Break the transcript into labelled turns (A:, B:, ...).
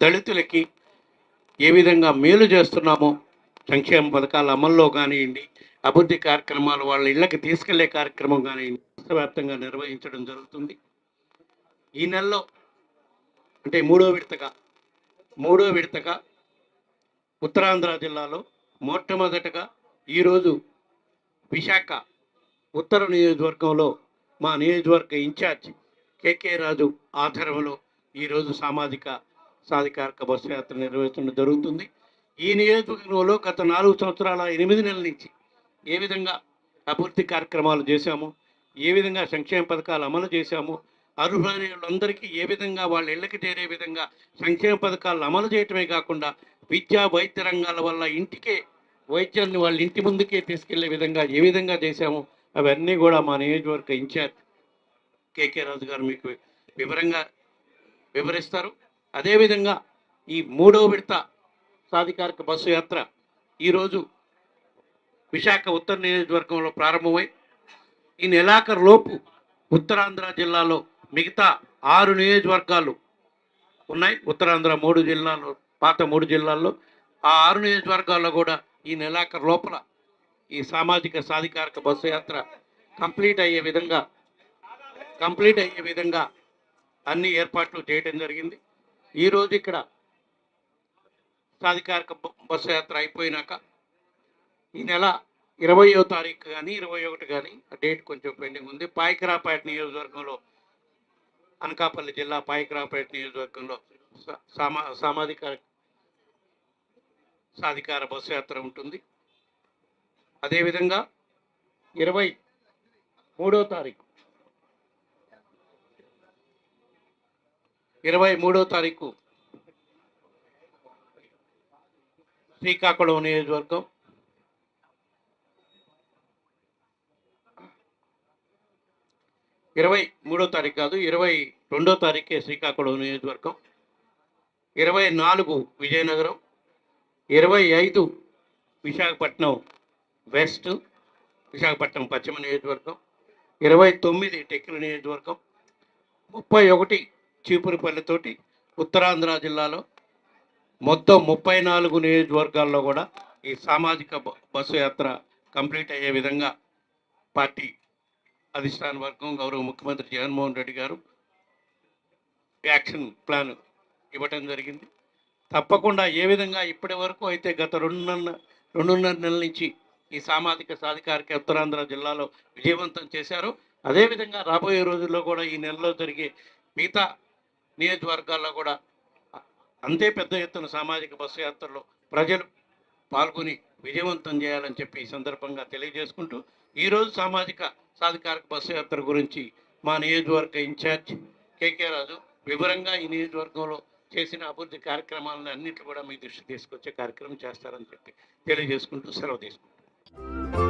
A: దళితులకి ఏ విధంగా మేలు చేస్తున్నామో సంక్షేమ పథకాల అమల్లో కానివ్వండి, అభివృద్ధి కార్యక్రమాలు వాళ్ళ ఇళ్ళకి తీసుకెళ్లే కార్యక్రమం కానివ్వండి రాష్ట్ర వ్యాప్తంగా నిర్వహించడం జరుగుతుంది. ఈ నెలలో అంటే మూడో విడతగా ఉత్తరాంధ్ర జిల్లాలో మొట్టమొదటగా ఈరోజు విశాఖ ఉత్తర నియోజకవర్గంలో మా నియోజకవర్గ ఇన్ఛార్జ్ కేకే రాజు ఆధ్వర్యంలో ఈరోజు సాధికారిక బస్సు యాత్ర నిర్వహించడం జరుగుతుంది. ఈ నియోజకవర్గంలో గత 4 సంవత్సరాల 8 నెలల నుంచి ఏ విధంగా అభివృద్ధి కార్యక్రమాలు చేశాము, ఏ విధంగా సంక్షేమ పథకాలు అమలు చేశాము, అర్హులైన వాళ్ళందరికీ ఏ విధంగా వాళ్ళ ఇళ్ళకి చేరే విధంగా సంక్షేమ పథకాలను అమలు చేయటమే కాకుండా విద్యా వైద్య రంగాల వల్ల ఇంటికే వైద్యాన్ని వాళ్ళ ఇంటి ముందుకే తీసుకెళ్లే విధంగా ఏ విధంగా చేశాము అవన్నీ కూడా మా నియోజకవర్గ ఇన్ఛార్జ్ కేకే రాజు గారు మీకు వివరంగా వివరిస్తారు. అదేవిధంగా ఈ మూడో విడత సాధికారిక బస్సు యాత్ర ఈరోజు విశాఖ ఉత్తర నియోజకవర్గంలో ప్రారంభమై ఈ నెలాఖరు లోపు ఉత్తరాంధ్ర జిల్లాలో మిగతా 6 నియోజకవర్గాలు ఉన్నాయి. ఉత్తరాంధ్ర 3 జిల్లాలు, పాత 3 జిల్లాల్లో ఆ 6 నియోజకవర్గాల్లో కూడా ఈ నెలాఖరు లోపల ఈ సాధికారిక బస్సు యాత్ర కంప్లీట్ అయ్యే విధంగా అన్ని ఏర్పాట్లు చేయడం జరిగింది. ఈరోజు ఇక్కడ సాధికారిక బస్సు యాత్ర అయిపోయినాక ఈ నెల 20వ తారీఖు కానీ 21 కానీ డేట్ కొంచెం పెండింగ్ ఉంది. పాయకరాపేట నియోజకవర్గంలో, అనకాపల్లి జిల్లా పాయకరాపేట నియోజకవర్గంలో సాధికార బస్సు యాత్ర ఉంటుంది. అదేవిధంగా 23వ తారీఖు శ్రీకాకుళం నియోజకవర్గం, 23వ తారీఖు కాదు 22వ తారీఖే శ్రీకాకుళం నియోజకవర్గం, 24 విజయనగరం, 25 విశాఖపట్నం వెస్ట్, విశాఖపట్నం పశ్చిమ నియోజకవర్గం, 29 టెక్కలి నియోజకవర్గం, 31 చీపురుపల్లితోటి ఉత్తరాంధ్ర జిల్లాలో మొత్తం 34 నియోజకవర్గాల్లో కూడా ఈ సామాజిక బస్సు యాత్ర కంప్లీట్ అయ్యే విధంగా పార్టీ అధిష్టాన వర్గం గౌరవ ముఖ్యమంత్రి జగన్మోహన్ రెడ్డి గారు యాక్షన్ ప్లాన్ ఇవ్వటం జరిగింది. తప్పకుండా ఏ విధంగా ఇప్పటి వరకు అయితే గత 2.5 నెలల నుంచి ఈ సాధికారిక ఉత్తరాంధ్ర జిల్లాలో విజయవంతం చేశారు. అదేవిధంగా రాబోయే రోజుల్లో కూడా ఈ నెలలో జరిగే మిగతా నియోజకవర్గాల్లో కూడా అంతే పెద్ద ఎత్తున సామాజిక బస్సు యాత్రలో ప్రజలు పాల్గొని విజయవంతం చేయాలని చెప్పి ఈ సందర్భంగా తెలియజేసుకుంటూ ఈరోజు సాధికారిక బస్సు యాత్ర గురించి మా నియోజకవర్గ ఇన్ఛార్జ్ కేకే రాజు వివరంగా ఈ నియోజకవర్గంలో చేసిన అభివృద్ధి కార్యక్రమాలను అన్నింటినీ కూడా మీ దృష్టి తీసుకొచ్చే కార్యక్రమం చేస్తారని చెప్పి తెలియజేసుకుంటూ సెలవు తీసుకుంటాం.